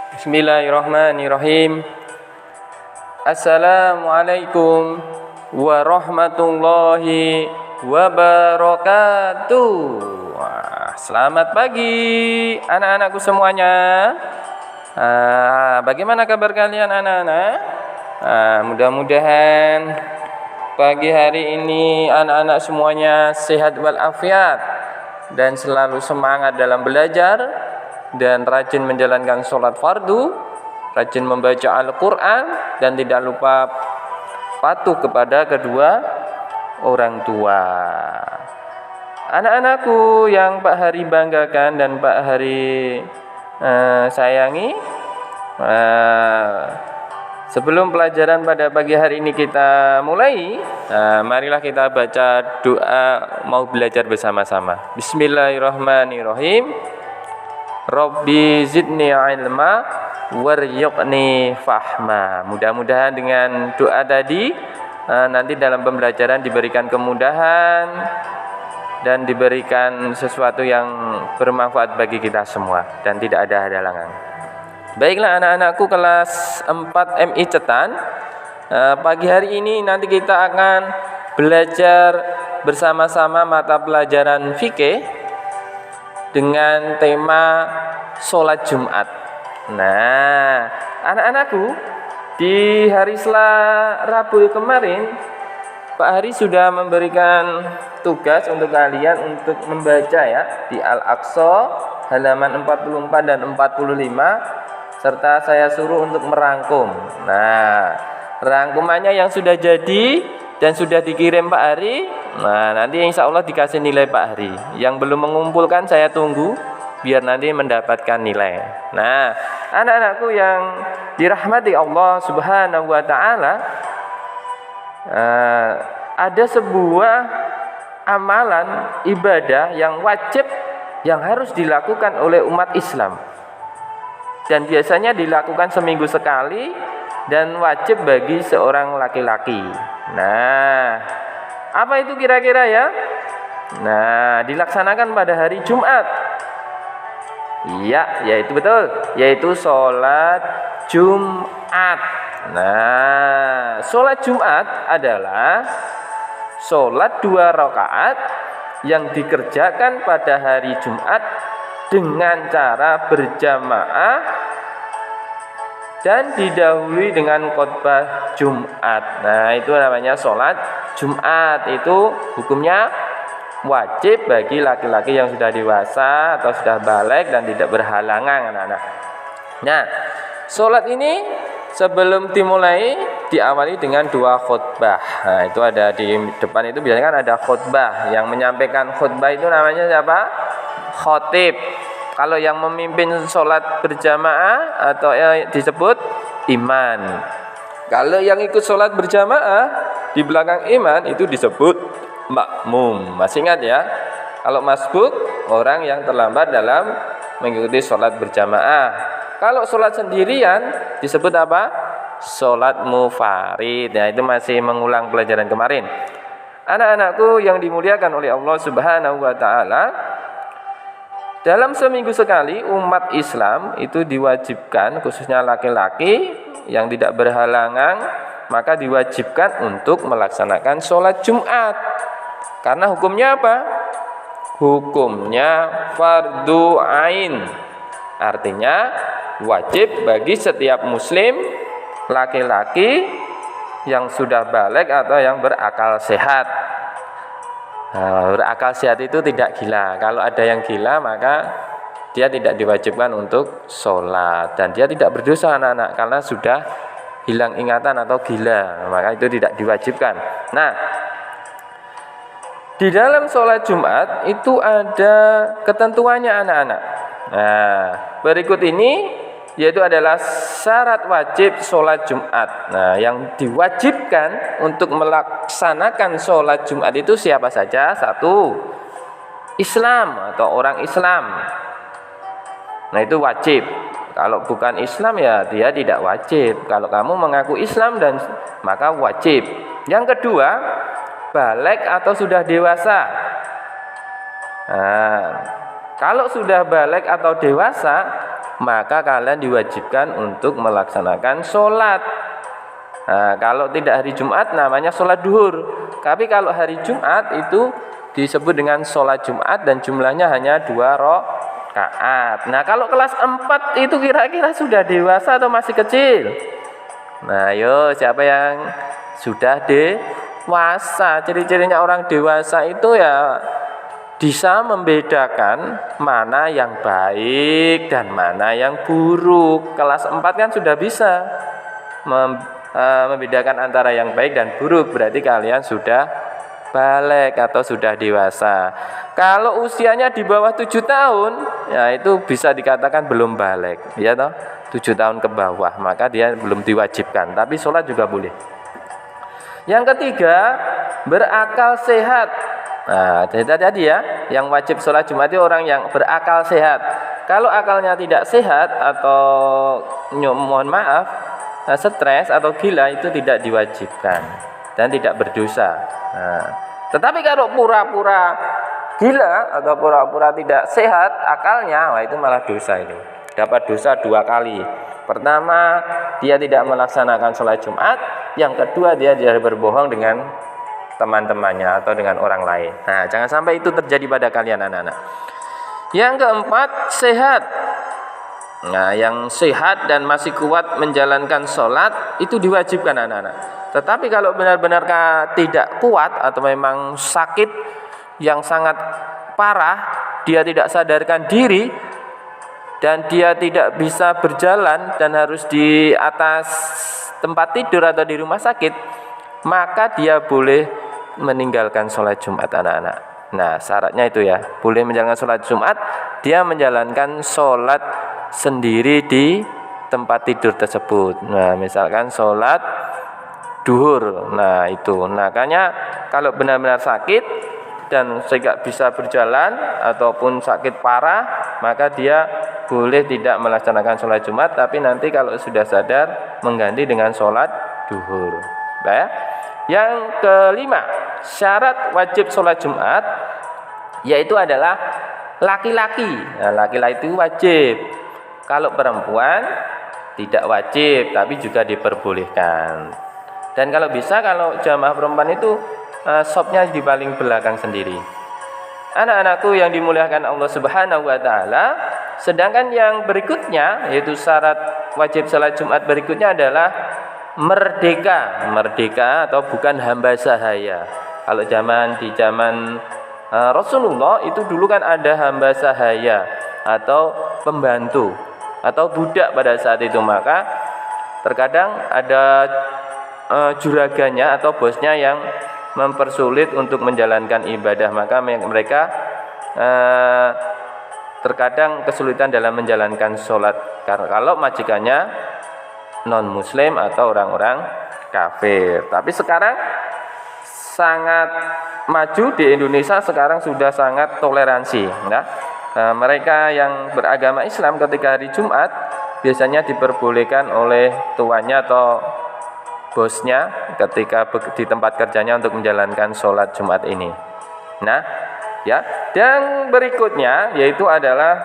Bismillahirrahmanirrahim. Assalamualaikum warahmatullahi wabarakatuh. Selamat pagi anak-anakku semuanya. Bagaimana kabar kalian anak-anak? Mudah-mudahan pagi hari ini anak-anak semuanya sehat walafiat dan selalu semangat dalam belajar dan rajin menjalankan sholat fardu, rajin membaca Al-Quran, dan tidak lupa patuh kepada kedua orang tua. Anak-anakku yang Pak Hari banggakan dan Pak Hari sayangi, sebelum pelajaran pada pagi hari ini kita mulai, marilah kita baca doa mau belajar bersama-sama. Bismillahirrahmanirrahim. Rabbi zidni ilma warzuqni fahma. Mudah-mudahan dengan doa tadi nanti dalam pembelajaran diberikan kemudahan dan diberikan sesuatu yang bermanfaat bagi kita semua dan tidak ada halangan. Baiklah anak-anakku kelas 4 MI Cetan, pagi hari ini nanti kita akan belajar bersama-sama mata pelajaran fikih dengan tema sholat Jumat. Nah, anak-anakku, di hari Rabu kemarin Pak Hari sudah memberikan tugas untuk kalian untuk membaca ya di Al-Aqsa halaman 44 dan 45, serta saya suruh untuk merangkum. Nah, rangkumannya yang sudah jadi dan sudah dikirim Pak Hari, nah nanti insya Allah dikasih nilai Pak Hari. Yang belum mengumpulkan saya tunggu biar nanti mendapatkan nilai. Nah, anak-anakku yang dirahmati Allah Subhanahu wa Ta'ala, ada sebuah amalan ibadah yang wajib yang harus dilakukan oleh umat Islam, dan biasanya dilakukan seminggu sekali dan wajib bagi seorang laki-laki. Nah, apa itu kira-kira ya? Nah, dilaksanakan pada hari Jumat. Iya, yaitu betul, yaitu sholat Jumat. Nah, sholat Jumat adalah sholat 2 rakaat yang dikerjakan pada hari Jumat dengan cara berjamaah dan didahului dengan khotbah Jumat. Nah, itu namanya sholat Jumat. Itu hukumnya wajib bagi laki-laki yang sudah dewasa atau sudah balik dan tidak berhalangan, anak-anak. Nah, sholat ini sebelum dimulai diawali dengan 2 khotbah. Nah, itu ada di depan itu biasanya kan ada khotbah. Yang menyampaikan khotbah itu namanya siapa? Khotib. Kalau yang memimpin sholat berjamaah atau disebut iman. Kalau yang ikut sholat berjamaah di belakang iman itu disebut makmum. Masih ingat ya? Kalau masbuk, orang yang terlambat dalam mengikuti sholat berjamaah. Kalau sholat sendirian disebut apa? Sholat mufarid. Nah, itu masih mengulang pelajaran kemarin. Anak-anakku yang dimuliakan oleh Allah Subhanahu wa Ta'ala, dalam seminggu sekali umat Islam itu diwajibkan, khususnya laki-laki yang tidak berhalangan, maka diwajibkan untuk melaksanakan sholat Jumat. Karena hukumnya apa? Hukumnya fardu ain. Artinya wajib bagi setiap muslim laki-laki yang sudah balik atau yang berakal sehat. Nah, berakal sehat itu tidak gila. Kalau ada yang gila maka dia tidak diwajibkan untuk sholat, dan dia tidak berdosa anak-anak karena sudah hilang ingatan atau gila, maka itu tidak diwajibkan. Nah, di dalam sholat Jumat itu ada ketentuannya anak-anak. Nah, berikut ini yaitu adalah syarat wajib sholat Jumat. Nah, yang diwajibkan untuk melaksanakan sholat Jumat itu siapa saja? 1, Islam atau orang Islam. Nah, itu wajib. Kalau bukan Islam ya dia tidak wajib. Kalau kamu mengaku Islam dan maka wajib. Yang kedua, balik atau sudah dewasa. Nah, kalau sudah balik atau dewasa, maka kalian diwajibkan untuk melaksanakan sholat. Nah, kalau tidak hari Jumat namanya sholat duhur. Tapi kalau hari Jumat itu disebut dengan sholat Jumat dan jumlahnya hanya 2 rakaat. Nah, kalau kelas 4 itu kira-kira sudah dewasa atau masih kecil? Nah, ayo siapa yang sudah dewasa? Ciri-cirinya orang dewasa itu ya bisa membedakan mana yang baik dan mana yang buruk. Kelas 4 kan sudah bisa membedakan antara yang baik dan buruk, berarti kalian sudah balik atau sudah dewasa. Kalau usianya di bawah 7 tahun, ya itu bisa dikatakan belum balik, ya toh, 7 tahun ke bawah, maka dia belum diwajibkan, tapi sholat juga boleh. Yang ketiga, berakal sehat. Nah, tadi ya, yang wajib sholat Jumat itu orang yang berakal sehat. Kalau akalnya tidak sehat atau mohon maaf, stres atau gila, itu tidak diwajibkan dan tidak berdosa. Nah, tetapi kalau pura-pura gila atau pura-pura tidak sehat akalnya, wah itu malah dosa, itu dapat dosa 2 kali. Pertama, dia tidak melaksanakan sholat Jumat. Yang kedua, dia berbohong dengan teman-temannya atau dengan orang lain. Nah, jangan sampai itu terjadi pada kalian anak-anak. Yang keempat, sehat. Nah, yang sehat dan masih kuat menjalankan sholat itu diwajibkan anak-anak. Tetapi kalau benar-benar tidak kuat atau memang sakit yang sangat parah, dia tidak sadarkan diri dan dia tidak bisa berjalan dan harus di atas tempat tidur atau di rumah sakit, maka dia boleh meninggalkan sholat Jumat anak-anak. Nah, syaratnya itu ya, boleh menjalankan sholat Jumat, dia menjalankan sholat sendiri di tempat tidur tersebut. Nah, misalkan sholat duhur. Nah, itu. Makanya kalau benar-benar sakit dan tidak bisa berjalan ataupun sakit parah, maka dia boleh tidak melaksanakan sholat Jumat, tapi nanti kalau sudah sadar mengganti dengan sholat duhur. Nah, yang kelima, syarat wajib sholat Jumat yaitu adalah laki-laki. Nah, laki-laki itu wajib. Kalau perempuan tidak wajib, tapi juga diperbolehkan. Dan kalau bisa, kalau jamaah perempuan itu shopnya di paling belakang sendiri. Anak-anakku yang dimuliakan Allah Subhanahu wa taala, sedangkan yang berikutnya yaitu syarat wajib salat Jumat berikutnya adalah merdeka atau bukan hamba sahaya. Kalau di zaman Rasulullah itu dulu kan ada hamba sahaya atau pembantu atau budak pada saat itu, maka terkadang ada juraganya atau bosnya yang mempersulit untuk menjalankan ibadah, maka mereka terkadang kesulitan dalam menjalankan sholat kalau majikannya non muslim atau orang-orang kafir. Tapi sekarang sangat maju di Indonesia, sekarang sudah sangat toleransi ya. Mereka yang beragama Islam ketika hari Jumat biasanya diperbolehkan oleh tuannya atau bosnya ketika di tempat kerjanya untuk menjalankan sholat Jumat ini. Nah, ya, dan berikutnya yaitu adalah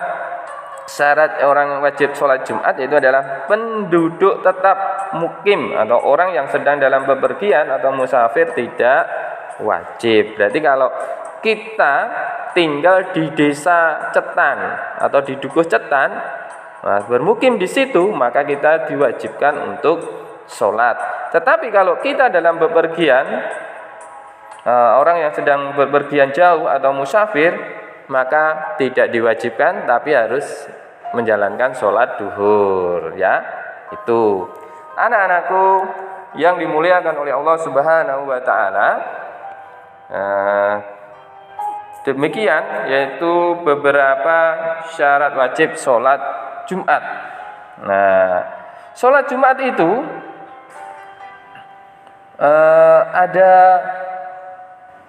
syarat orang wajib sholat Jumat, yaitu adalah penduduk tetap mukim atau orang yang sedang dalam bepergian atau musafir tidak wajib. Berarti kalau kita tinggal di desa Cetan atau di Dukuh Cetan, bermukim di situ, maka kita diwajibkan untuk sholat. Tetapi kalau kita dalam bepergian, orang yang sedang bepergian jauh atau musafir, maka tidak diwajibkan, tapi harus menjalankan sholat duhur ya. Itu anak-anakku yang dimuliakan oleh Allah Subhanahu wa taala. Demikian yaitu beberapa syarat wajib sholat Jumat. Nah, sholat Jumat itu ada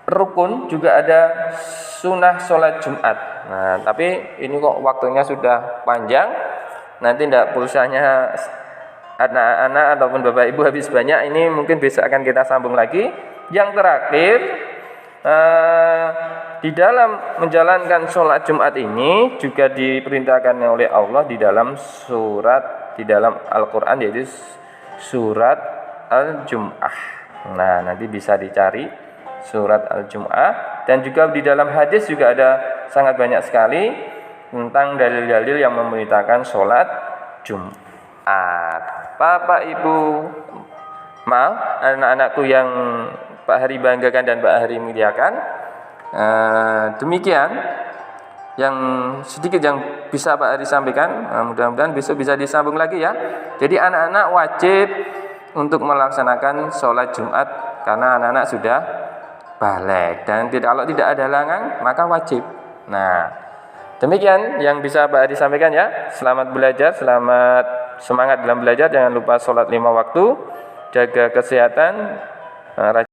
rukun, juga ada sunnah sholat Jumat. Nah, tapi ini kok waktunya sudah panjang, nanti tidak pulsanya anak-anak ataupun bapak ibu habis banyak, ini mungkin besok akan kita sambung lagi. Yang terakhir, di dalam menjalankan sholat Jumat ini juga diperintahkan oleh Allah di dalam Al-Quran, yaitu surat Al-Jum'ah. Nah, nanti bisa dicari surat Al-Jum'ah, dan juga di dalam hadis juga ada sangat banyak sekali tentang dalil-dalil yang memerintahkan sholat Jumat. Bapak Ibu, maaf anak-anakku yang Pak Hari banggakan dan Pak Hari muliakan, demikian yang sedikit yang bisa Pak Hari sampaikan. Mudah-mudahan besok bisa disambung lagi ya. Jadi anak-anak wajib untuk melaksanakan sholat Jumat karena anak-anak sudah balik, dan kalau tidak ada halangan maka wajib. Nah, demikian yang bisa Pak Hari sampaikan ya. Selamat belajar, selamat semangat dalam belajar. Jangan lupa sholat 5 waktu, jaga kesehatan,